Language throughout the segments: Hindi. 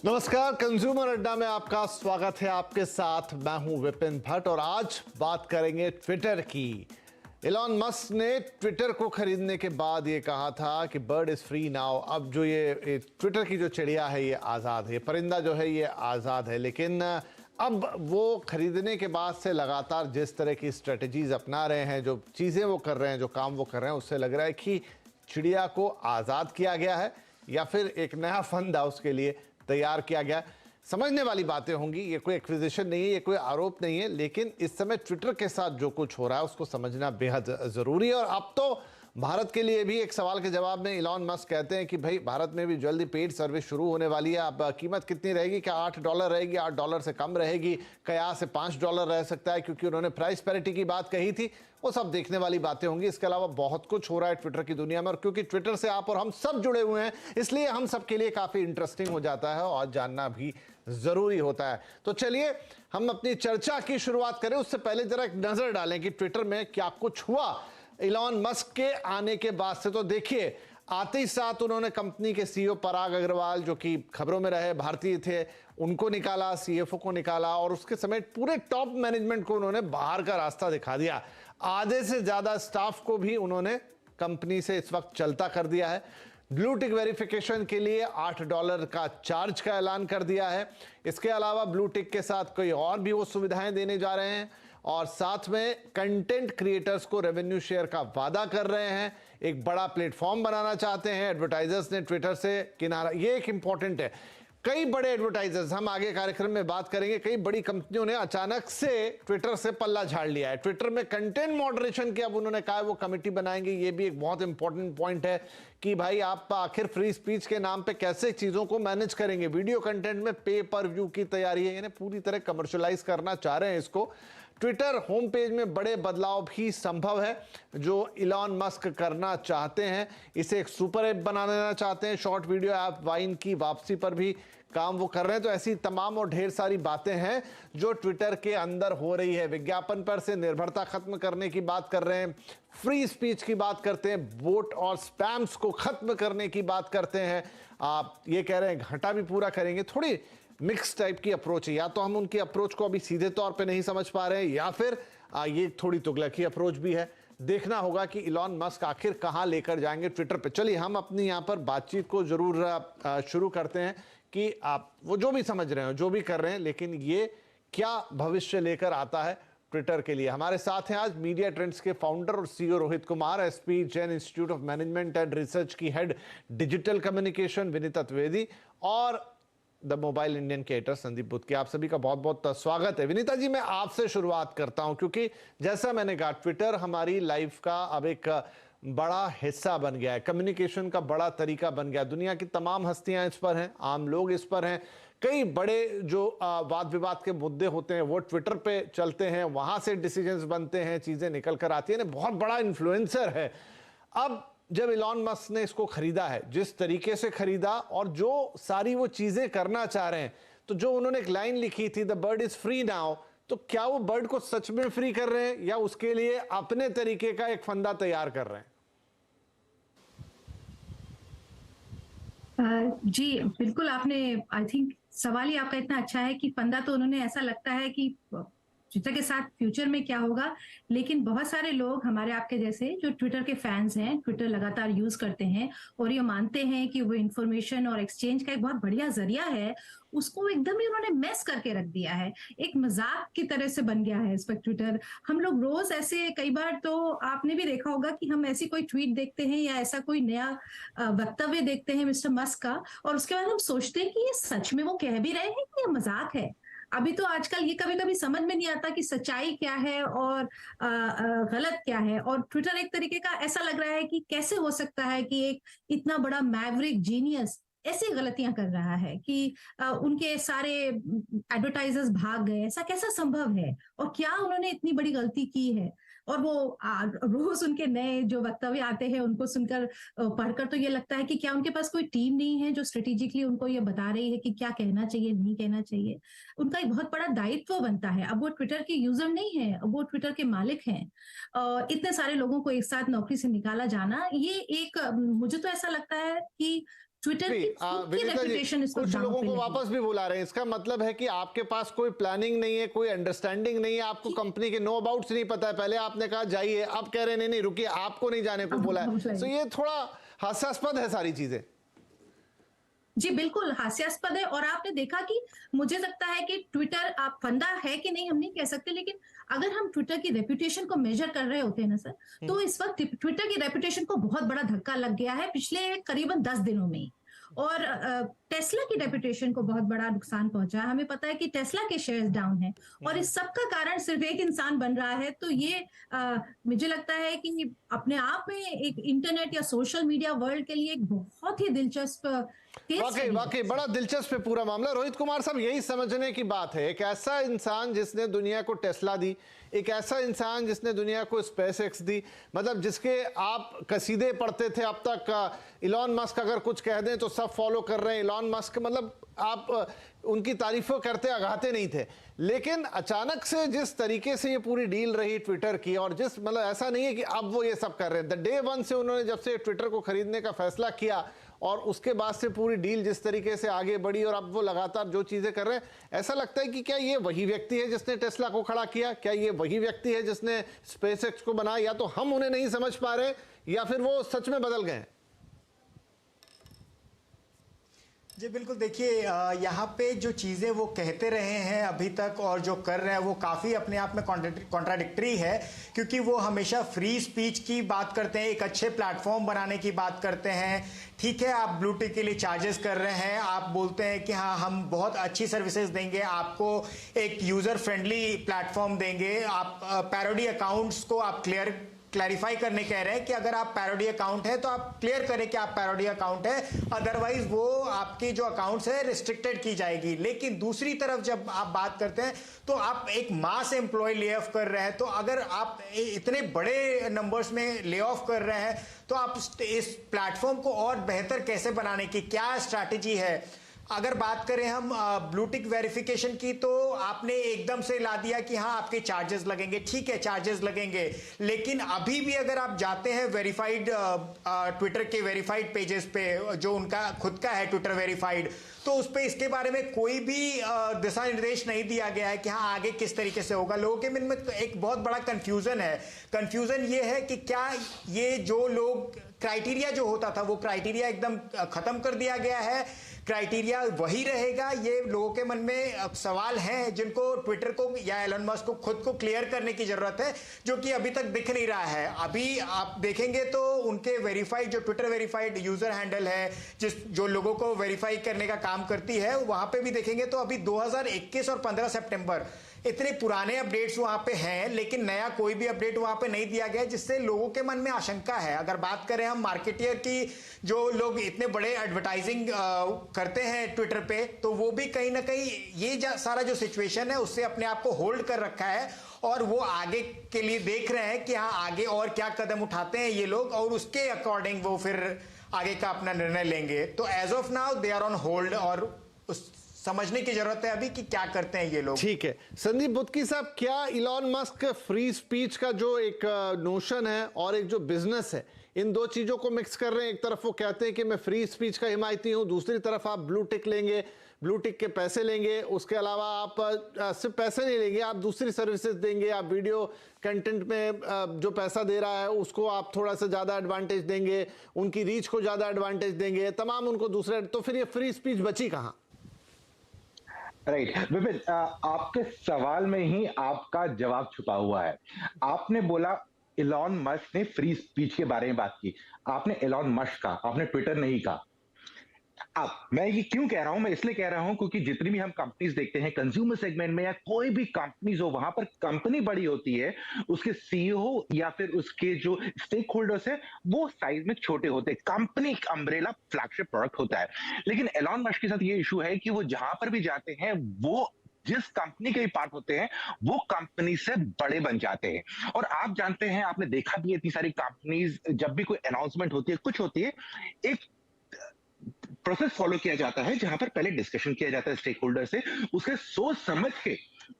नमस्कार, कंज्यूमर अड्डा में आपका स्वागत है। आपके साथ मैं हूं विपिन भट्ट और आज बात करेंगे ट्विटर की। इलॉन मस्क ने ट्विटर को खरीदने के बाद ये कहा था कि बर्ड इज फ्री नाउ। अब जो ये ट्विटर की जो चिड़िया है ये आज़ाद है, परिंदा जो है ये आज़ाद है। लेकिन अब वो खरीदने के बाद से लगातार जिस तरह की स्ट्रेटजीज अपना रहे हैं, जो चीज़ें वो कर रहे हैं, जो काम वो कर रहे हैं, उससे लग रहा है कि चिड़िया को आज़ाद किया गया है या फिर एक नया फंदा उसके लिए तैयार किया गया। समझने वाली बातें होंगी। ये कोई एक्विजिशन नहीं है, ये कोई आरोप नहीं है, लेकिन इस समय ट्विटर के साथ जो कुछ हो रहा है उसको समझना बेहद जरूरी है। और अब तो भारत के लिए भी एक सवाल के जवाब में इलॉन मस्क कहते हैं कि भाई भारत में भी जल्दी पेड सर्विस शुरू होने वाली है। अब कीमत कितनी रहेगी? क्या $8 रहेगी? $8 से कम रहेगी? क्या से $5 रह सकता है? क्योंकि उन्होंने प्राइस पैरिटी की बात कही थी। वो सब देखने वाली बातें होंगी। इसके अलावा बहुत कुछ हो रहा है ट्विटर की दुनिया में, और क्योंकि ट्विटर से आप और हम सब जुड़े हुए हैं इसलिए हम सब के लिए काफी इंटरेस्टिंग हो जाता है और जानना भी जरूरी होता है। तो चलिए हम अपनी चर्चा की शुरुआत करें। उससे पहले जरा एक नजर डालें कि ट्विटर में क्या कुछ हुआ इलॉन मस्क के आने के बाद से। तो देखिए, आते ही साथ उन्होंने कंपनी के सीईओ पराग अग्रवाल, जो कि खबरों में रहे, भारतीय थे, उनको निकाला, सीएफओ को निकाला और उसके समेत पूरे टॉप मैनेजमेंट को उन्होंने बाहर का रास्ता दिखा दिया। आधे से ज्यादा स्टाफ को भी उन्होंने कंपनी से इस वक्त चलता कर दिया है। ब्लू टिक वेरिफिकेशन के लिए $8 का चार्ज का ऐलान कर दिया है। इसके अलावा ब्लू टिक के साथ कोई और भी वो सुविधाएं देने जा रहे हैं और साथ में कंटेंट क्रिएटर्स को रेवेन्यू शेयर का वादा कर रहे हैं। एक बड़ा प्लेटफॉर्म बनाना चाहते हैं। एडवर्टाइजर्स ने ट्विटर से किनारा, ये एक इंपॉर्टेंट है। कई बड़े एडवर्टाइजर्स, हम आगे कार्यक्रम में बात करेंगे, कई बड़ी कंपनियों ने अचानक से ट्विटर से पल्ला झाड़ लिया है। ट्विटर में कंटेंट मॉडरेशन की अब उन्होंने कहा है वो कमेटी बनाएंगे। ये भी एक बहुत इंपॉर्टेंट पॉइंट है कि भाई आप आखिर फ्री स्पीच के नाम पे कैसे चीजों को मैनेज करेंगे। वीडियो कंटेंट में पे पर व्यू की तैयारी है, यानी पूरी तरह कमर्शियलाइज करना चाह रहे हैं इसको। ट्विटर होम पेज में बड़े बदलाव भी संभव है जो इलॉन मस्क करना चाहते हैं। इसे एक सुपर ऐप बना देना चाहते हैं। शॉर्ट वीडियो ऐप वाइन की वापसी पर भी काम वो कर रहे हैं। तो ऐसी तमाम और ढेर सारी बातें हैं जो ट्विटर के अंदर हो रही है। विज्ञापन पर से निर्भरता खत्म करने की बात कर रहे हैं, फ्री स्पीच की बात करते हैं, बोट और स्पैम्स को खत्म करने की बात करते हैं। आप ये कह रहे हैं घाटा भी पूरा करेंगे। थोड़ी मिक्स टाइप की अप्रोच है। या तो हम उनकी अप्रोच को अभी सीधे तौर पे नहीं समझ पा रहे हैं या फिर ये थोड़ी तुगलकी अप्रोच भी है। देखना होगा कि इलॉन मस्क आखिर कहां लेकर जाएंगे ट्विटर पे। चलिए हम अपनी यहां पर बातचीत को जरूर शुरू करते हैं कि आप वो जो भी समझ रहे हो, जो भी कर रहे हैं, लेकिन ये क्या भविष्य लेकर आता है ट्विटर के लिए। हमारे साथ हैं आज मीडिया ट्रेंड्स के फाउंडर और CEO Rohit Kumar, SP Jain institute of management and research की head digital communication Vinita Dwivedi और द मोबाइल इंडियन के एडिटर संदीप बुद्ध। आप सभी का बहुत बहुत स्वागत है। विनीता जी, मैं आपसे शुरुआत करता हूं क्योंकि जैसा मैंने कहा ट्विटर हमारी लाइफ का अब एक बड़ा हिस्सा बन गया है, कम्युनिकेशन का बड़ा तरीका बन गया। दुनिया की तमाम हस्तियां इस पर हैं, आम लोग इस पर हैं। कई बड़े जो वाद विवाद के मुद्दे होते हैं वो ट्विटर पे चलते हैं, वहां से डिसीजंस बनते हैं, चीजें निकल कर आती हैं। बहुत बड़ा इन्फ्लुएंसर है। अब जब इलॉन मस्क ने इसको खरीदा है, जिस तरीके से खरीदा और जो सारी वो चीजें करना चाह रहे हैं, तो जो उन्होंने एक लाइन लिखी थी, the bird is free now, तो क्या वो बर्ड को सच में फ्री कर रहे हैं या उसके लिए अपने तरीके का एक फंदा तैयार कर रहे हैं? जी, बिल्कुल आपने आई थिंक सवाल ही आपका इतना अच्छा है कि फंदा तो उन्होंने ऐसा लगता है कि ट्विटर के साथ फ्यूचर में क्या होगा, लेकिन बहुत सारे लोग हमारे आपके जैसे जो ट्विटर के फैंस हैं, ट्विटर लगातार यूज़ करते हैं और ये मानते हैं कि वो इन्फॉर्मेशन और एक्सचेंज का एक बहुत बढ़िया ज़रिया है, उसको एकदम ही उन्होंने मेस करके रख दिया है। एक मज़ाक की तरह से बन गया है इस पर ट्विटर। हम लोग रोज़ ऐसे कई बार तो आपने भी देखा होगा कि हम ऐसी कोई ट्वीट देखते हैं या ऐसा कोई नया वक्तव्य देखते हैं मिस्टर मस्क का और उसके बाद हम सोचते हैं कि ये सच में वो कह भी रहे हैं कि ये मज़ाक है। अभी तो आजकल ये कभी-कभी समझ में नहीं आता कि सच्चाई क्या है और गलत क्या है और ट्विटर एक तरीके का ऐसा लग रहा है कि कैसे हो सकता है कि एक इतना बड़ा मैवरिक जीनियस ऐसी गलतियां कर रहा है कि उनके सारे एडवर्टाइजर्स भाग गए, ऐसा कैसा संभव है और क्या उन्होंने इतनी बड़ी गलती की है। और वो रोज उनके नए जो वक्तव्य आते हैं उनको सुनकर पढ़कर तो ये लगता है कि क्या उनके पास कोई टीम नहीं है जो स्ट्रेटेजिकली उनको ये बता रही है कि क्या कहना चाहिए, नहीं कहना चाहिए। उनका एक बहुत बड़ा दायित्व बनता है। अब वो ट्विटर के यूजर नहीं है, अब वो ट्विटर के मालिक हैं। इतने सारे लोगों को एक साथ नौकरी से निकाला जाना, ये एक मुझे तो ऐसा लगता है कि ट्विटर की खुद की विनीता जी, रेपुटेशन इसको कुछ दांव लोगों पे को लगी। वापस भी बुला रहे हैं। इसका मतलब है कि आपके पास कोई प्लानिंग नहीं है, कोई अंडरस्टैंडिंग नहीं है, आपको कंपनी के नो अबाउट्स नहीं पता है। पहले आपने कहा जाइए, अब कह रहे हैं नहीं नहीं रुकिए, आपको नहीं जाने को अब बोला हम है। सो जाएंगे। ये थोड़ा हास्यास्पद है सारी चीजें। जी बिल्कुल हास्यास्पद है। और आपने देखा कि मुझे लगता है कि ट्विटर आप फंदा है कि नहीं हम नहीं कह सकते, लेकिन अगर हम ट्विटर की रेपुटेशन को मेजर कर रहे होते हैं ना सर, तो इस वक्त ट्विटर की रेपुटेशन को बहुत बड़ा धक्का लग गया है पिछले करीबन 10 दिनों में ही। और टेस्ला की रेपुटेशन को बहुत बड़ा नुकसान पहुंचा है। हमें पता है कि टेस्ला के शेयर्स डाउन है और इस सब का कारण सिर्फ एक इंसान बन रहा है। तो ये मुझे लगता है कि अपने आप में एक इंटरनेट या सोशल मीडिया वर्ल्ड के लिए एक बहुत ही दिलचस्प केस वाकई स्टडी वाकई है। बड़ा दिलचस्प है पूरा मामला। रोहित कुमार साहब, यही समझने की बात है, एक ऐसा इंसान जिसने दुनिया को टेस्ला दी, एक ऐसा इंसान जिसने दुनिया को स्पेस एक्स दी, मतलब जिसके आप कसीदे पढ़ते थे अब तक, इलॉन मस्क अगर कुछ कह दें तो सब फॉलो कर रहे हैं। इलॉन मस्क मतलब आप उनकी तारीफों करते अगाते नहीं थे, लेकिन अचानक से जिस तरीके से ये पूरी डील रही ट्विटर की, और जिस मतलब ऐसा नहीं है कि अब वो ये सब कर रहे हैं, द डे वन से उन्होंने जब से ट्विटर को खरीदने का फैसला किया और उसके बाद से पूरी डील जिस तरीके से आगे बढ़ी और अब वो लगातार जो चीजें कर रहे हैं, ऐसा लगता है कि क्या ये वही व्यक्ति है जिसने टेस्ला को खड़ा किया? क्या ये वही व्यक्ति है जिसने स्पेसएक्स को बनाया? या तो हम उन्हें नहीं समझ पा रहे या फिर वो सच में बदल गए हैं। जी बिल्कुल, देखिए यहाँ पे जो चीज़ें वो कहते रहे हैं अभी तक और जो कर रहे हैं वो काफ़ी अपने आप में कॉन्ट्राडिक्टरी है, क्योंकि वो हमेशा फ्री स्पीच की बात करते हैं, एक अच्छे प्लेटफॉर्म बनाने की बात करते हैं। ठीक है, आप ब्लू टिक के लिए चार्जेस कर रहे हैं, आप बोलते हैं कि हाँ हम बहुत अच्छी सर्विसेज देंगे, आपको एक यूज़र फ्रेंडली प्लेटफॉर्म देंगे, आप पैरोडी अकाउंट्स को आप क्लैरिफाई करने कह रहे हैं कि अगर आप पैरोडी अकाउंट है तो आप क्लियर करें कि आप पैरोडी अकाउंट है, अदरवाइज वो आपकी जो अकाउंट्स है रिस्ट्रिक्टेड की जाएगी। लेकिन दूसरी तरफ जब आप बात करते हैं तो आप एक मास एम्प्लॉय ले ऑफ कर रहे हैं, तो अगर आप इतने बड़े नंबर्स में ले ऑफ कर रहे हैं तो आप इस प्लेटफॉर्म को और बेहतर कैसे बनाने की क्या स्ट्रैटेजी है? अगर बात करें हम ब्लू टिक वेरिफिकेशन की, तो आपने एकदम से ला दिया कि हाँ आपके चार्जेस लगेंगे। ठीक है, चार्जेस लगेंगे, लेकिन अभी भी अगर आप जाते हैं वेरीफाइड ट्विटर के वेरीफाइड पेजेस पे, जो उनका खुद का है ट्विटर वेरीफाइड, तो उस पर इसके बारे में कोई भी दिशा निर्देश नहीं दिया गया है कि हाँ आगे किस तरीके से होगा। लोगों के मन में एक बहुत बड़ा कंफ्यूजन है। कंफ्यूजन ये है कि क्या ये जो लोग क्राइटेरिया जो होता था वो क्राइटेरिया एकदम खत्म कर दिया गया है, क्राइटेरिया वही रहेगा? ये लोगों के मन में सवाल हैं जिनको ट्विटर को या एलन मस्क को खुद को क्लियर करने की जरूरत है, जो कि अभी तक दिख नहीं रहा है। अभी आप देखेंगे तो उनके वेरीफाइड जो ट्विटर वेरीफाइड यूजर हैंडल है, जो लोगों को वेरीफाई करने का काम करती है, वहां पे भी देखेंगे तो अभी 2021 और 15 सितंबर इतने पुराने अपडेट्स वहां पे हैं, लेकिन नया कोई भी अपडेट वहां पे नहीं दिया गया, जिससे लोगों के मन में आशंका है। अगर बात करें हम मार्केटियर की, जो लोग इतने बड़े एडवर्टाइजिंग करते हैं ट्विटर पे, तो वो भी कहीं ना कहीं ये सारा जो सिचुएशन है उससे अपने आप को होल्ड कर रखा है और वो आगे के लिए देख रहे हैं कि हाँ आगे और क्या कदम उठाते हैं ये लोग, और उसके अकॉर्डिंग वो फिर आगे का अपना निर्णय लेंगे। तो as of now they are on hold, और उस समझने की जरूरत है अभी कि क्या करते हैं ये लोग। ठीक है, संदीप बुत्की साहब, क्या इलॉन मस्क फ्री स्पीच का जो एक नोशन है और एक जो बिजनेस है, इन दो चीजों को मिक्स कर रहे हैं? एक तरफ वो कहते हैं कि मैं फ्री स्पीच का हिमायती हूं, दूसरी तरफ आप ब्लू टिक लेंगे, ब्लू टिक के पैसे लेंगे, उसके अलावा आप सिर्फ पैसे नहीं लेंगे, आप दूसरी सर्विसेज देंगे, आप वीडियो कंटेंट में जो पैसा दे रहा है उसको आप थोड़ा सा ज़्यादा एडवांटेज देंगे, उनकी रीच को ज़्यादा एडवांटेज देंगे, तमाम उनको दूसरे, तो फिर ये फ्री स्पीच बची कहाँ? राइट विपिन, आपके सवाल में ही आपका जवाब छुपा हुआ है। आपने बोला इलॉन मस्क ने फ्री स्पीच के बारे में बात की, आपने इलॉन मस्क कहा, आपने ट्विटर नहीं कहा। अब मैं ये क्यों कह रहा हूं? मैं इसलिए कह रहा हूं क्योंकि जितनी भी हम कंपनीज देखते हैं कंज्यूमर सेगमेंट में या कोई भी कंपनीज हो, वहां पर कंपनी बड़ी होती है, उसके सीईओ या फिर उसके जो स्टेक होल्डर्स है वो साइज में छोटे होते हैं। कंपनी एक अम्ब्रेला फ्लैगशिप प्रोडक्ट होता है। लेकिन एलॉन मस्क के साथ ये इशू है कि वो जहां पर भी जाते हैं, वो जिस कंपनी के भी पार्ट होते हैं वो कंपनी से बड़े बन जाते हैं। और आप जानते हैं, आपने देखा भी है, इतनी सारी कंपनीज जब भी कोई अनाउंसमेंट होती है, कुछ होती है, एक प्रोसेस फॉलो किया जाता है जहां पर पहले डिस्कशन किया जाता है स्टेक होल्डर से, उसके सोच समझ के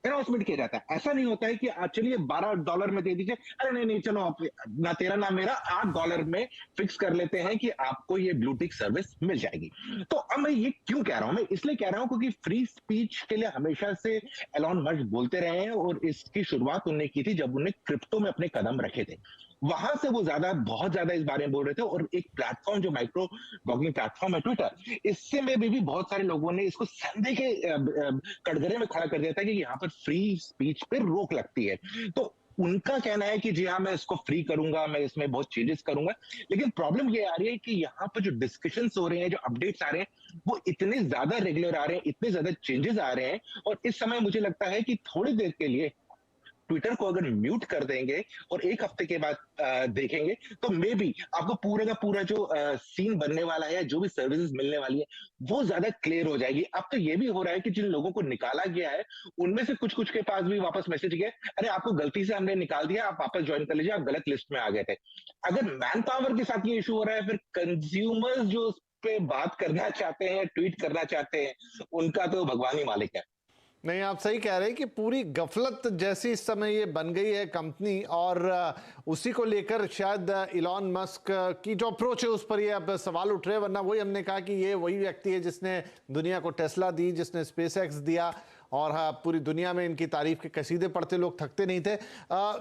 अनाउंसमेंट किया जाता है। ऐसा नहीं होता है कि चलिए $12 में दे दीजिए, अरे नहीं नहीं चलो आप ना तेरा ना मेरा $8 में फिक्स कर लेते हैं कि आपको ये ब्लू टिक सर्विस मिल जाएगी। तो अब मैं ये क्यों कह रहा हूं, मैं इसलिए कह रहा हूं क्योंकि फ्री स्पीच के लिए हमेशा से एलॉन मस्क बोलते रहे हैं और इसकी शुरुआत उन्होंने की थी जब उन्होंने क्रिप्टो में अपने कदम रखे थे। वहां से वो बहुत ज्यादा इस बारे में बोल रहे थे। और एक प्लेटफॉर्म जो माइक्रो ब्लॉगिंग प्लेटफॉर्म है ट्विटर, इससे में भी बहुत सारे लोगों ने इसको संदेह के कटघरे में खड़ा कर दिया था कि यहाँ पर फ्री स्पीच पे रोक लगती है। तो उनका कहना है कि जी हाँ मैं इसको फ्री करूंगा, मैं इसमें बहुत चेंजेस करूंगा। लेकिन प्रॉब्लम ये आ रही है कि यहाँ पर जो डिस्कशंस हो रहे हैं, जो अपडेट्स आ रहे हैं, वो इतने ज्यादा रेगुलर आ रहे हैं, इतने ज्यादा चेंजेस आ रहे हैं। और इस समय मुझे लगता है कि थोड़ी देर के लिए ट्विटर को अगर म्यूट कर देंगे और एक हफ्ते के बाद देखेंगे तो मे बी आपको पूरे का पूरा जो सीन बनने वाला है, जो भी सर्विसेज मिलने वाली है, वो ज्यादा क्लियर हो जाएगी। अब तो ये भी हो रहा है कि जिन लोगों को निकाला गया है उनमें से कुछ कुछ के पास भी वापस मैसेज गया, अरे आपको गलती से हमने निकाल दिया, आप वापस ज्वाइन कर लीजिए, आप गलत लिस्ट में आ गए थे। अगर मैन पावर के साथ ये इशू हो रहा है, फिर कंज्यूमर्स जो उस पे बात करना चाहते हैं, ट्वीट करना चाहते हैं, उनका तो भगवान ही मालिक है। नहीं, आप सही कह रहे हैं कि पूरी गफलत जैसी इस समय ये बन गई है कंपनी, और उसी को लेकर शायद इलॉन मस्क की जो अप्रोच है उस पर ये अब सवाल उठ रहे हैं। वरना वही हमने कहा कि ये वही व्यक्ति है जिसने दुनिया को टेस्ला दी, जिसने स्पेसएक्स दिया, और हाँ पूरी दुनिया में इनकी तारीफ के कसीदे पढ़ते लोग थकते नहीं थे।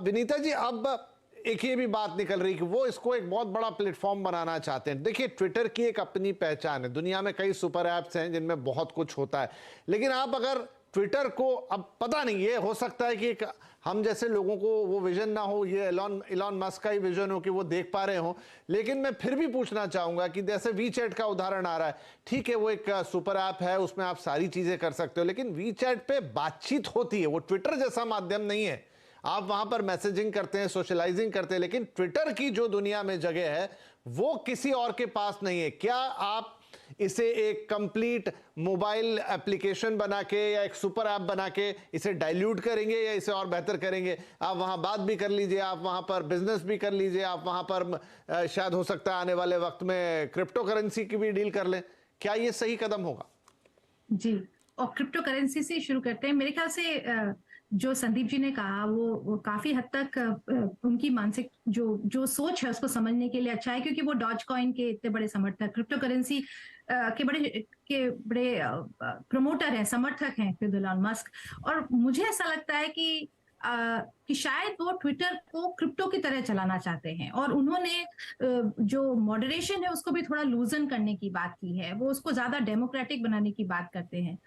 विनीता जी, अब एक ये भी बात निकल रही कि वो इसको एक बहुत बड़ा प्लेटफॉर्म बनाना चाहते हैं। देखिए, ट्विटर की एक अपनी पहचान है, दुनिया में कई सुपर ऐप्स हैं जिनमें बहुत कुछ होता है, लेकिन आप अगर ट्विटर को, अब पता नहीं, ये हो सकता है कि हम जैसे लोगों को वो विजन ना हो, ये इलॉन मस्क का ही विजन हो कि वो देख पा रहे हो, लेकिन मैं फिर भी पूछना चाहूंगा कि जैसे वीचैट का उदाहरण आ रहा है, ठीक है वो एक सुपर ऐप है, उसमें आप सारी चीजें कर सकते हो, लेकिन वीचैट पे बातचीत होती है, वो ट्विटर जैसा माध्यम नहीं है। आप वहां पर मैसेजिंग करते हैं, सोशलाइजिंग करते हैं, लेकिन ट्विटर की जो दुनिया में जगह है वो किसी और के पास नहीं है। क्या आप इसे एक कंप्लीट मोबाइल एप्लीकेशन बना के या एक सुपर ऐप बना के इसे डाइल्यूट करेंगे या इसे और बेहतर करेंगे? आप वहां बात भी कर लीजिए, आप वहां पर बिजनेस भी कर लीजिए, आप वहां पर शायद हो सकता है आने वाले वक्त में क्रिप्टो करेंसी की भी डील कर लें। क्या ये सही कदम होगा? जी, और क्रिप्टो करेंसी से शुरू करते हैं। मेरे ख्याल से जो संदीप जी ने कहा वो काफी हद तक उनकी मानसिक जो सोच है उसको समझने के लिए अच्छा है, क्योंकि वो डॉज कॉइन के इतने बड़े समर्थक, क्रिप्टो करेंसी के बड़े प्रमोटर हैं, समर्थक हैं खुद इलॉन मस्क। और मुझे ऐसा लगता है कि शायद वो ट्विटर को क्रिप्टो की तरह चलाना चाहते हैं, और उन्होंने जो मॉडरेशन है उसको भी थोड़ा लूजन करने की बात की है, वो उसको ज्यादा डेमोक्रेटिक बनाने की बात करते हैं।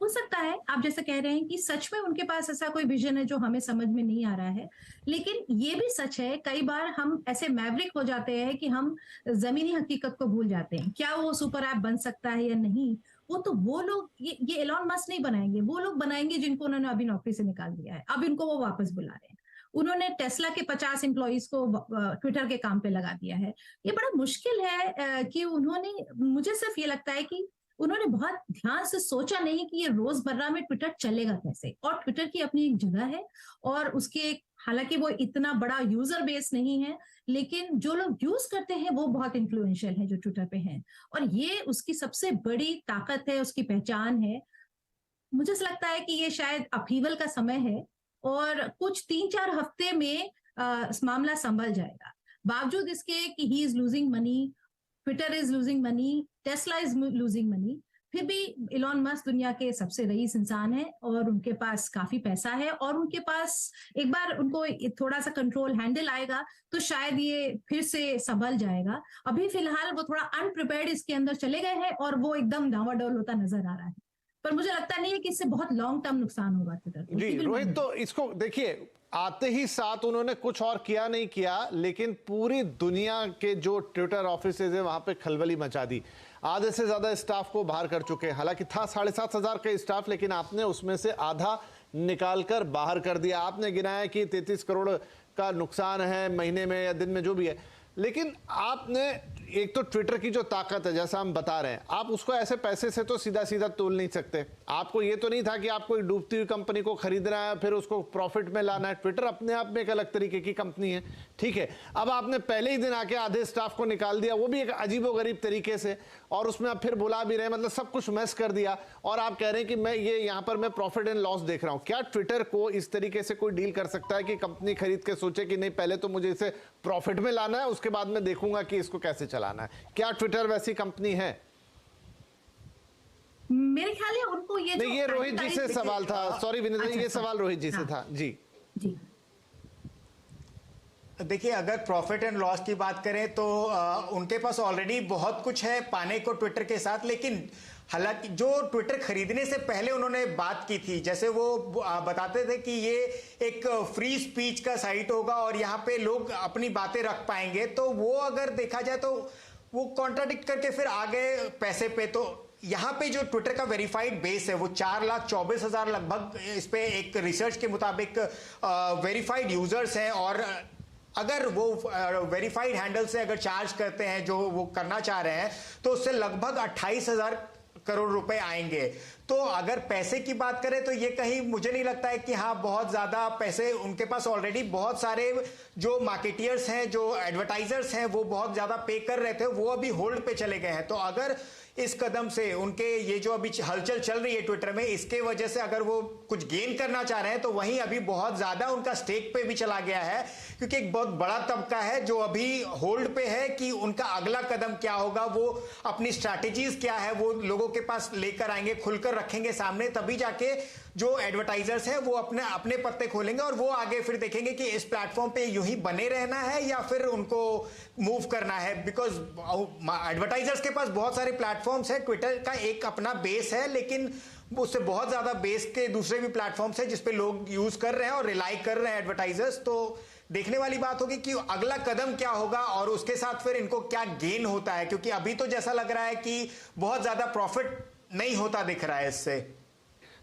हो सकता है आप जैसे कह रहे हैं कि सच में उनके पास ऐसा कोई विजन है जो हमें समझ में नहीं आ रहा है, लेकिन ये भी सच है कई बार हम ऐसे मैवरिक हो जाते हैं कि हम जमीनी हकीकत को भूल जाते हैं। क्या वो सुपर ऐप बन सकता है या नहीं, वो लोग ये एलॉन मस्क नहीं बनाएंगे, वो लोग बनाएंगे जिनको उन्होंने अभी नौकरी से निकाल दिया है, अब इनको वो वापस बुला रहे हैं। उन्होंने टेस्ला के 50 एम्प्लॉइज को ट्विटर के काम पे लगा दिया है। ये बड़ा मुश्किल है कि उन्होंने, मुझे सिर्फ ये लगता है कि उन्होंने बहुत ध्यान से सोचा नहीं कि ये रोजमर्रा में ट्विटर चलेगा कैसे। और ट्विटर की अपनी एक जगह है, और उसके हालांकि वो इतना बड़ा यूजर बेस नहीं है, लेकिन जो लोग यूज करते हैं वो बहुत इन्फ्लुएंशियल है जो ट्विटर पे हैं, और ये उसकी सबसे बड़ी ताकत है, उसकी पहचान है। मुझे ऐसा लगता है कि ये शायद अपहीवल का समय है, और कुछ 3-4 हफ्ते में मामला संभल जाएगा। बावजूद इसके कि he is losing money, Twitter is losing money, Tesla is losing money, फिर भी इलॉन मस्क दुनिया के सबसे रईस इंसान है, और उनके पास काफी पैसा है, और उनके पास एक बार उनको थोड़ा सा कंट्रोल हैंडल आएगा तो शायद ये फिर से संभल जाएगा। अभी फिलहाल वो थोड़ा अनप्रिपेयर्ड इसके अंदर चले गए हैं, और वो एकदम डावाडोल होता नजर आ रहा है। पर मुझे लगता नहीं है कि इससे बहुत लॉन्ग टर्म नुकसान होगा ट्विटर को। जी रोहित, तो इसको देखिए, आते ही साथ उन्होंने कुछ और किया नहीं किया, लेकिन पूरी दुनिया के जो ट्विटर ऑफिसेज है वहां पे खलबली मचा दी। आधे से ज्यादा स्टाफ को बाहर कर चुके हैं। हालांकि था 7,500 का स्टाफ, लेकिन आपने उसमें से आधा निकालकर बाहर कर दिया। आपने गिनाया कि 33 करोड़ का नुकसान है महीने में या दिन में, जो भी है, लेकिन आपने एक तो ट्विटर की जो ताकत है, जैसा हम बता रहे हैं, आप उसको ऐसे पैसे से तो सीधा सीधा तोल नहीं सकते। आपको ये तो नहीं था कि आपको एक डूबती हुई कंपनी को खरीदना है फिर उसको प्रॉफिट में लाना है। ट्विटर अपने आप में एक अलग तरीके की कंपनी है, ठीक है, अब आपने पहले ही दिन आके आधे स्टाफ को निकाल दिया, वो भी एक अजीबोगरीब तरीके से, और उसमें आप फिर बुला भी रहे, मतलब सब कुछ मैस कर दिया, और आप कह रहे हैं कि मैं ये यहाँ पर मैं प्रॉफिट एंड लॉस देख रहा हूँ। क्या ट्विटर को इस तरीके से कोई डील कर सकता है कि कंपनी खरीद के सोचे कि नहीं, पहले तो मुझे इसे प्रॉफिट में लाना है, उसके बाद मैं देखूंगा कि इसको कैसे चलाना है? क्या ट्विटर वैसी कंपनी है? मेरे ख्याल है उनको ये नहीं, ये रोहित जी से सवाल था, सॉरी विनीता जी, ये सवाल रोहित जी से था जी। जी देखिए, अगर प्रॉफिट एंड लॉस की बात करें तो उनके पास ऑलरेडी बहुत कुछ है पाने को ट्विटर के साथ, लेकिन हालांकि जो ट्विटर खरीदने से पहले उन्होंने बात की थी, जैसे वो बताते थे कि ये एक फ्री स्पीच का साइट होगा और यहाँ पे लोग अपनी बातें रख पाएंगे, तो वो अगर देखा जाए तो वो कॉन्ट्राडिक्ट करके फिर आ गए पैसे पे। तो यहाँ पे जो ट्विटर का वेरीफाइड बेस है वो 4,24,000 लगभग, इस पे एक रिसर्च के मुताबिक वेरीफाइड यूजर्स हैं, और अगर वो वेरीफाइड हैंडल से अगर चार्ज करते हैं जो वो करना चाह रहे हैं तो उससे लगभग 28,000 करोड़ रुपए आएंगे। तो अगर पैसे की बात करें तो ये कहीं मुझे नहीं लगता है कि हाँ बहुत ज्यादा पैसे, उनके पास ऑलरेडी बहुत सारे जो मार्केटियर्स हैं, जो एडवर्टाइजर्स हैं, वो बहुत ज्यादा पे कर रहे थे, वो अभी होल्ड पे चले गए हैं। तो अगर इस कदम से उनके ये जो अभी हलचल चल रही है ट्विटर में, इसके वजह से अगर वो कुछ गेन करना चाह रहे हैं तो वहीं अभी बहुत ज्यादा उनका स्टेक पे भी चला गया है, क्योंकि एक बहुत बड़ा तबका है जो अभी होल्ड पे है कि उनका अगला कदम क्या होगा, वो अपनी स्ट्रैटेजीज क्या है वो लोगों के पास लेकर आएंगे, खुलकर रखेंगे सामने, तभी जाके जो एडवर्टाइजर्स हैं वो अपने अपने पत्ते खोलेंगे और वो आगे फिर देखेंगे कि इस प्लेटफॉर्म पे यूं ही बने रहना है या फिर उनको मूव करना है। बिकॉज एडवर्टाइजर्स के पास बहुत सारे प्लेटफॉर्म्स हैं, ट्विटर का एक अपना बेस है, लेकिन उससे बहुत ज्यादा बेस के दूसरे भी प्लेटफॉर्म्स हैं जिसपे लोग यूज कर रहे हैं और रिलाई कर रहे हैं एडवर्टाइजर्स। तो देखने वाली बात होगी कि अगला कदम क्या होगा और उसके साथ फिर इनको क्या गेन होता है, क्योंकि अभी तो जैसा लग रहा है कि बहुत ज्यादा प्रॉफिट नहीं होता दिख रहा है इससे।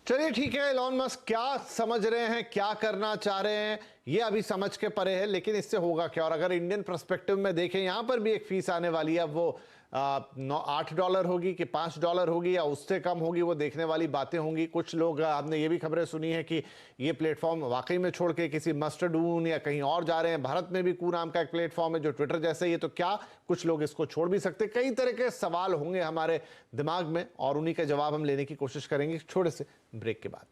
चलिए ठीक है, एलॉन मस्क क्या समझ रहे हैं, क्या करना चाह रहे हैं, ये अभी समझ के परे है, लेकिन इससे होगा क्या? और अगर इंडियन पर्सपेक्टिव में देखें, यहां पर भी एक फीस आने वाली है, वो $8 होगी कि $5 होगी या उससे कम होगी, वो देखने वाली बातें होंगी। कुछ लोग, आपने ये भी खबरें सुनी है कि ये प्लेटफॉर्म वाकई में छोड़ के किसी मस्टरडून या कहीं और जा रहे हैं। भारत में भी कू नाम का एक प्लेटफॉर्म है जो ट्विटर जैसे ही है, तो क्या कुछ लोग इसको छोड़ भी सकते? कई तरह के सवाल होंगे हमारे दिमाग में और उन्हीं का जवाब हम लेने की कोशिश करेंगे छोटे से ब्रेक के बाद।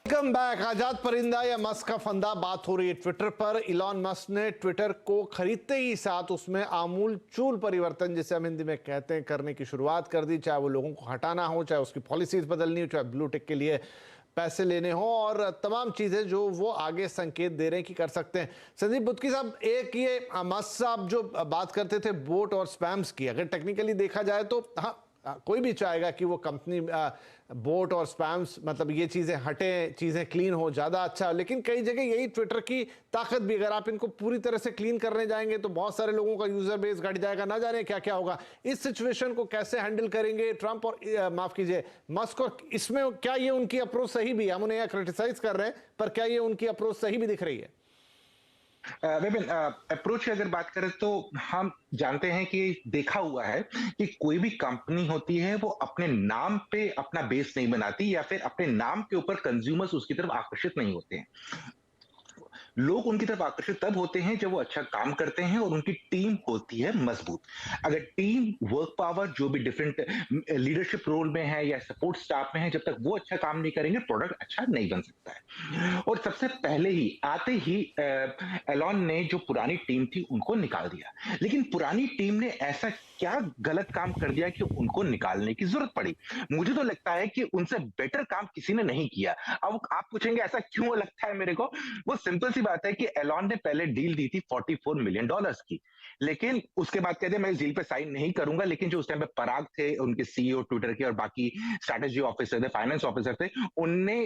Welcome back. आजाद परिंदा या मस्क का फंदा, बात हो रही है ट्विटर पर। इलॉन मस्क ने ट्विटर को खरीदते ही साथ उसमें आमूल चूल परिवर्तन, जिसे हम हिंदी में कहते हैं, करने की शुरुआत कर दी। चाहे वो लोगों को हटाना हो, चाहे उसकी पॉलिसीज बदलनी हो, चाहे ब्लू टिक के लिए पैसे लेने हो, और तमाम चीजें जो वो आगे संकेत दे रहे हैं कि कर सकते हैं। संदीप बुत्की साहब, एक ये मस्क साहब जो बात करते थे बोट और स्पैम्स की, अगर टेक्निकली देखा जाए तो हाँ, कोई भी चाहेगा कि वो कंपनी बोट और स्पैम्स, मतलब ये चीजें हटे, चीजें क्लीन हो, ज्यादा अच्छा। लेकिन कई जगह यही ट्विटर की ताकत भी, अगर आप इनको पूरी तरह से क्लीन करने जाएंगे तो बहुत सारे लोगों का यूजर बेस घट जाएगा, ना जाने क्या क्या होगा। इस सिचुएशन को कैसे हैंडल करेंगे ट्रंप और माफ कीजिए मस्क? और इसमें क्या ये उनकी अप्रोच सही भी, हम उन्हें यहाँ क्रिटिसाइज कर रहे हैं, पर क्या ये उनकी अप्रोच सही भी दिख रही है? विपिन, अप्रोच की अगर बात करें तो हम जानते हैं कि देखा हुआ है कि कोई भी कंपनी होती है वो अपने नाम पे अपना बेस नहीं बनाती, या फिर अपने नाम के ऊपर कंज्यूमर्स उसकी तरफ आकर्षित नहीं होते हैं। लोग उनकी तरफ आकर्षित तब होते हैं जब वो अच्छा काम करते हैं और उनकी टीम होती है मजबूत। अगर टीम वर्क पावर जो भी डिफरेंट लीडरशिप रोल में है या सपोर्ट स्टाफ में है, जब तक वो अच्छा काम नहीं करेंगे प्रोडक्ट अच्छा नहीं बन सकता है। और सबसे पहले ही आते ही एलॉन ने जो पुरानी टीम थी उनको निकाल दिया। लेकिन पुरानी टीम ने ऐसा क्या गलत काम कर दिया कि उनको निकालने की जरूरत पड़ी? मुझे तो लगता है कि उनसे बेटर काम किसी ने नहीं किया। अब आप पूछेंगे ऐसा क्यों लगता है मेरे को? वो सिंपल सी बात है कि एलॉन ने पहले डील दी थी $44 मिलियन की, लेकिन उसके बाद कहते मैं इस डील पे साइन नहीं करूंगा। लेकिन जो उस टाइम पे पराग थे, उनके सीईओ ट्विटर के, और बाकी स्ट्रैटेजी ऑफिसर थे, फाइनेंस ऑफिसर थे, उनने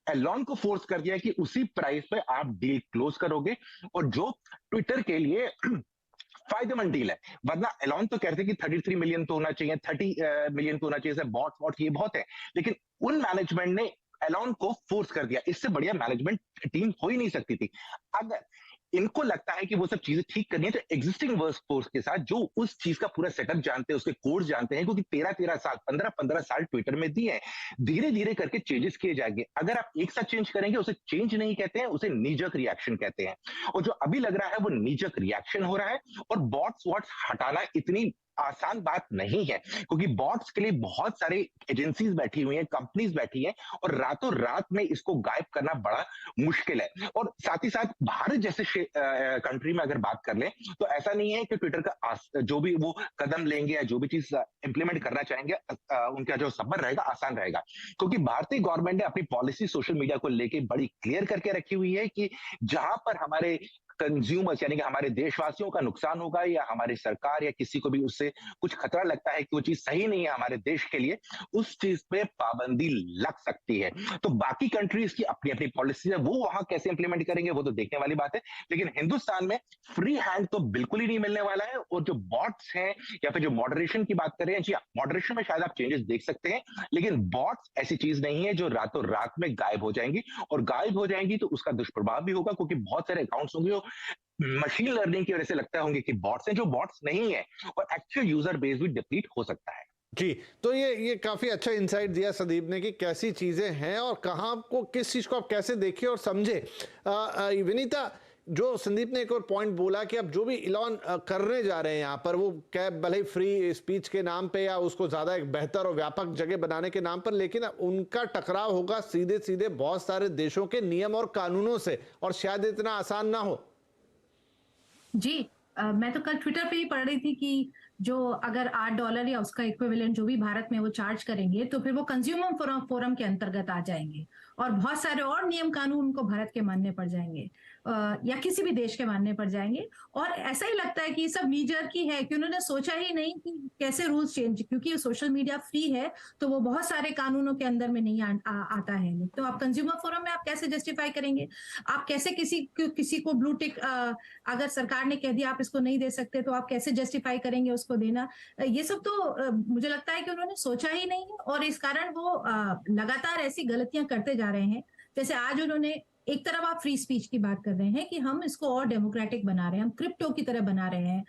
एलॉन को फोर्स कर दिया कि उसी प्राइस पे आप डील क्लोज करोगे, और जो ट्विटर के लिए फायदेमंद डील है। वरना एलॉन तो कहते कि 33 मिलियन तो होना चाहिए, 30 मिलियन तो होना चाहिए, बॉट वॉट ये बहुत है। लेकिन उन मैनेजमेंट ने एलॉन को फोर्स कर दिया। इससे बढ़िया मैनेजमेंट टीम हो ही नहीं सकती थी। अगर इनको लगता है कि वो सब चीजें ठीक करनी है, तो एग्जिस्टिंग वर्कफोर्स के साथ जो उस चीज का पूरा सेटअप जानते हैं, उसके कोड जानते हैं, क्योंकि 13-13 साल 15-15 साल ट्विटर में दिए हैं, धीरे धीरे करके चेंजेस किए जाएंगे। अगर आप एक साथ चेंज करेंगे, उसे चेंज नहीं कहते हैं, उसे नीजक रिएक्शन कहते हैं। और जो अभी लग रहा है वो नीजक रिएक्शन हो रहा है। और बॉट्स वॉट्स हटाना इतनी आसान बात नहीं है, क्योंकि बॉट्स के लिए बहुत सारे एजेंसीज बैठी हुई हैं, कंपनीज बैठी हैं, और रातों रात में इसको गायब करना बड़ा मुश्किल है। और साथ ही साथ भारत जैसे कंट्री में अगर बात कर लें, तो ऐसा नहीं है कि ट्विटर का जो भी वो कदम लेंगे या जो भी चीज इंप्लीमेंट करना चाहेंगे, उनका जो सफर रहेगा आसान रहेगा, क्योंकि भारतीय गवर्नमेंट ने अपनी पॉलिसी सोशल मीडिया को लेके बड़ी क्लियर करके रखी हुई है कि जहां पर हमारे कंज्यूमर्स यानी कि हमारे देशवासियों का नुकसान होगा, या हमारी सरकार या किसी को भी उससे कुछ खतरा लगता है कि वो चीज सही नहीं है हमारे देश के लिए, उस चीज पे पाबंदी लग सकती है। तो बाकी कंट्रीज की अपनी अपनी पॉलिसी है, वो वहां कैसे इंप्लीमेंट करेंगे वो तो देखने वाली बात है। लेकिन हिंदुस्तान में फ्री हैंड तो बिल्कुल ही नहीं मिलने वाला है। और जो बॉट्स हैं या फिर जो मॉडरेशन की बात कर रहे हैं, जी हाँ, मॉडरेशन में शायद आप चेंजेस देख सकते हैं, लेकिन बॉट्स ऐसी चीज नहीं है जो रातों रात में गायब हो जाएंगी। और गायब हो जाएंगी तो उसका दुष्प्रभाव भी होगा, क्योंकि बहुत सारे अकाउंट्स होंगे मशीन लर्निंग की वजह से लगता होंगे कि बॉट्स हैं, जो बॉट्स नहीं है, और एक्चुअल यूजर बेस भी डिप्लीट हो सकता है। जी, तो ये काफी अच्छा इंसाइट दिया संदीप ने कि कैसी चीजें हैं और कहाँ को किस चीज को आप कैसे देखें और समझे। विनीता, जो संदीप ने एक और पॉइंट बोला कि अब जो भी इलॉन करने जा रहे हैं यहाँ पर, वो कैब भले ही फ्री स्पीच के नाम पे या उसको ज्यादा एक बेहतर और व्यापक जगह बनाने के नाम पर, लेकिन उनका टकराव होगा सीधे सीधे बहुत सारे देशों के नियम और कानूनों से, और शायद इतना आसान ना हो। जी, मैं तो कल ट्विटर पे ही पढ़ रही थी कि जो अगर $8 या उसका इक्विवेलेंट जो भी भारत में वो चार्ज करेंगे, तो फिर वो कंज्यूमर फोरम के अंतर्गत आ जाएंगे और बहुत सारे और नियम कानून उनको भारत के मानने पड़ जाएंगे, या किसी भी देश के मानने पड़ जाएंगे। और ऐसा ही लगता है कि ये सब नीजर की है कि उन्होंने सोचा ही नहीं कि कैसे रूल्स चेंज, क्योंकि सोशल मीडिया फ्री है तो वो बहुत सारे कानूनों के अंदर में नहीं आता है। तो आप कंज्यूमर फोरम में आप कैसे जस्टिफाई करेंगे? आप कैसे किसी को ब्लू टिक, अगर सरकार ने कह दिया आप इसको नहीं दे सकते, तो आप कैसे जस्टिफाई करेंगे उसको देना? ये सब तो मुझे लगता है कि उन्होंने सोचा ही नहीं है, और इस कारण वो लगातार ऐसी गलतियां करते जा रहे हैं। जैसे आज उन्होंने, एक तरफ आप फ्री स्पीच की बात कर रहे हैं कि हम इसको और डेमोक्रेटिक बना रहे हैं, हम क्रिप्टो की तरह बना रहे हैं,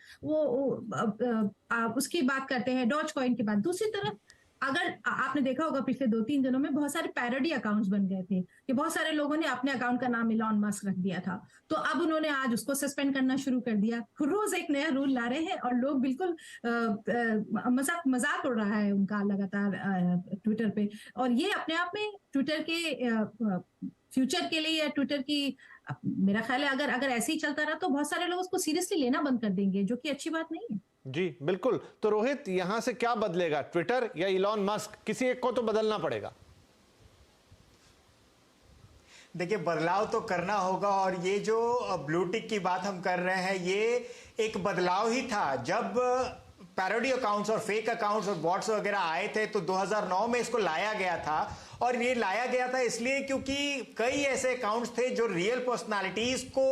उसकी बात करते हैं, डॉज कॉइन की बात। दूसरी तरफ अगर आपने देखा होगा पिछले 2-3 दिनों में बहुत सारे पैरोडी अकाउंट्स बन गए थे कि बहुत सारे लोगों ने अपने अकाउंट का नाम इलॉन मस्क रख दिया था, तो अब उन्होंने आज उसको सस्पेंड करना शुरू कर दिया। रोज एक नया रूल ला रहे हैं और लोग बिल्कुल मजाक उड़ रहा है उनका लगातार ट्विटर पे। और ये अपने आप में ट्विटर के फ्यूचर के लिए या ट्विटर की, मेरा ख्याल है अगर ऐसे ही चलता रहा तो बहुत सारे लोग उसको सीरियसली लेना बंद कर देंगे, जो कि अच्छी बात नहीं है। जी बिल्कुल। तो रोहित, यहां से क्या बदलेगा, ट्विटर या इलॉन मस्क? किसी एक को तो बदलना पड़ेगा। देखिए, बदलाव तो करना होगा, और ये जो ब्लू टिक की बात हम कर रहे हैं, ये एक बदलाव ही था। जब पैरोडी अकाउंट्स और फेक अकाउंट्स और बॉट्स वगैरह आए थे तो 2009 में इसको लाया गया था। और ये लाया गया था इसलिए क्योंकि कई ऐसे अकाउंट्स थे जो रियल पर्सनालिटीज को,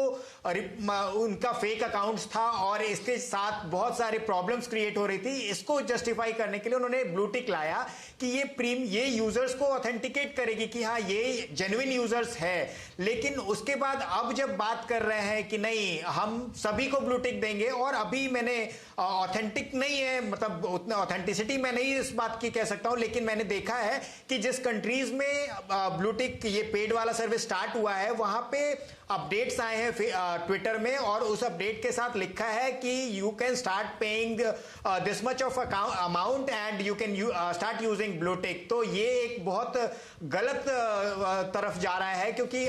उनका फेक अकाउंट्स था और इसके साथ बहुत सारे प्रॉब्लम्स क्रिएट हो रही थी। इसको जस्टिफाई करने के लिए उन्होंने ब्लू टिक लाया कि ये यूजर्स को ऑथेंटिकेट करेगी कि हाँ ये जेन्युइन यूजर्स है। लेकिन उसके बाद अब जब बात कर रहे हैं कि नहीं, हम सभी को ब्लू टिक देंगे, और अभी मैंने ऑथेंटिक नहीं है, मतलब उतना ऑथेंटिसिटी मैं नहीं इस बात की कह सकता हूं, लेकिन मैंने देखा है कि जिस कंट्रीज में ब्लू टिक ये पेड वाला सर्विस स्टार्ट हुआ है, वहां पे अपडेट्स आए हैं ट्विटर में, और उस अपडेट के साथ लिखा है कि you can start paying this much of amount and you can start using blue tick. तो ये एक बहुत गलत तरफ जा रहा है, क्योंकि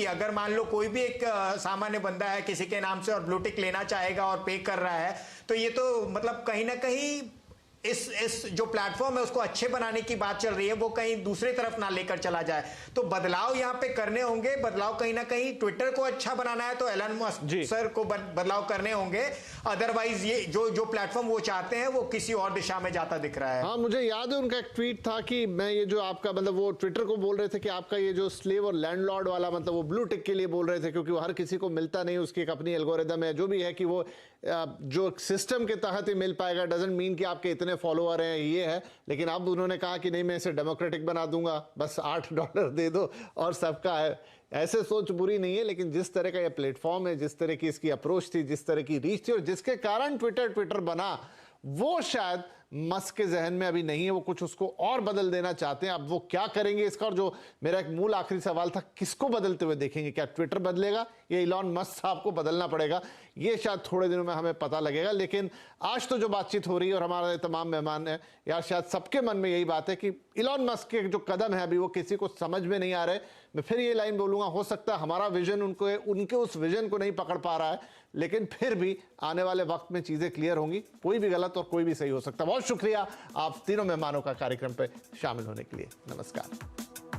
अगर मान लो कोई भी एक सामान्य बंदा है किसी के नाम से और ब्लू टिक लेना चाहेगा और पे कर रहा है, तो ये तो मतलब कहीं ना कहीं इस जो प्लेटफॉर्म है उसको अच्छे बनाने की बात चल रही है, वो कहीं दूसरे तरफ ना लेकर चला जाए। तो बदलाव यहाँ पे करने होंगे। बदलाव कहीं ना कहीं ट्विटर को अच्छा बनाना है तो एलन मस्क सर को बदलाव करने होंगे, अदरवाइज ये जो प्लेटफॉर्म वो चाहते हैं वो किसी और दिशा में जाता दिख रहा है। हाँ, मुझे याद है उनका एक ट्वीट था कि मैं ये जो आपका, मतलब वो ट्विटर को बोल रहे थे कि आपका ये जो स्लेव और लैंडलॉर्ड वाला, मतलब वो ब्लू टिक के लिए बोल रहे थे क्योंकि वो हर किसी को मिलता नहीं, उसकी एक अपनी एल्गोरिदम है, जो भी है कि वो जो सिस्टम के तहत ही मिल पाएगा, डजंट मीन कि आपके इतने इतने फॉलोअर हैं, ये है, लेकिन अब उन्होंने कहा कि नहीं मैं इसे डेमोक्रेटिक बना दूंगा, बस $8 दे दो और सबका है। ऐसे सोच बुरी नहीं है, लेकिन जिस तरह का ये प्लेटफॉर्म है, जिस तरह की इसकी अप्रोच थी, जिस तरह की रीच थी और जिसके कारण ट्विटर बना, वो शायद मस्क के जहन में अभी नहीं है। वो कुछ उसको और बदल देना चाहते हैं। अब वो क्या करेंगे इसका, और जो मेरा एक मूल आखिरी सवाल था, किसको बदलते हुए देखेंगे? क्या ट्विटर बदलेगा या इलॉन मस्क साहब को बदलना पड़ेगा? ये शायद थोड़े दिनों में हमें पता लगेगा। लेकिन आज तो जो बातचीत हो रही है और हमारे तमाम मेहमान हैं, यार शायद सबके मन में यही बात है कि इलॉन मस्क के जो कदम है अभी वो किसी को समझ में नहीं आ रहे। मैं फिर ये लाइन बोलूंगा, हो सकता है हमारा विजन उनके उस विजन को नहीं पकड़ पा रहा है, लेकिन फिर भी आने वाले वक्त में चीजें क्लियर होंगी। कोई भी गलत और कोई भी सही हो सकता है। बहुत शुक्रिया आप तीनों मेहमानों का कार्यक्रम पे शामिल होने के लिए। नमस्कार।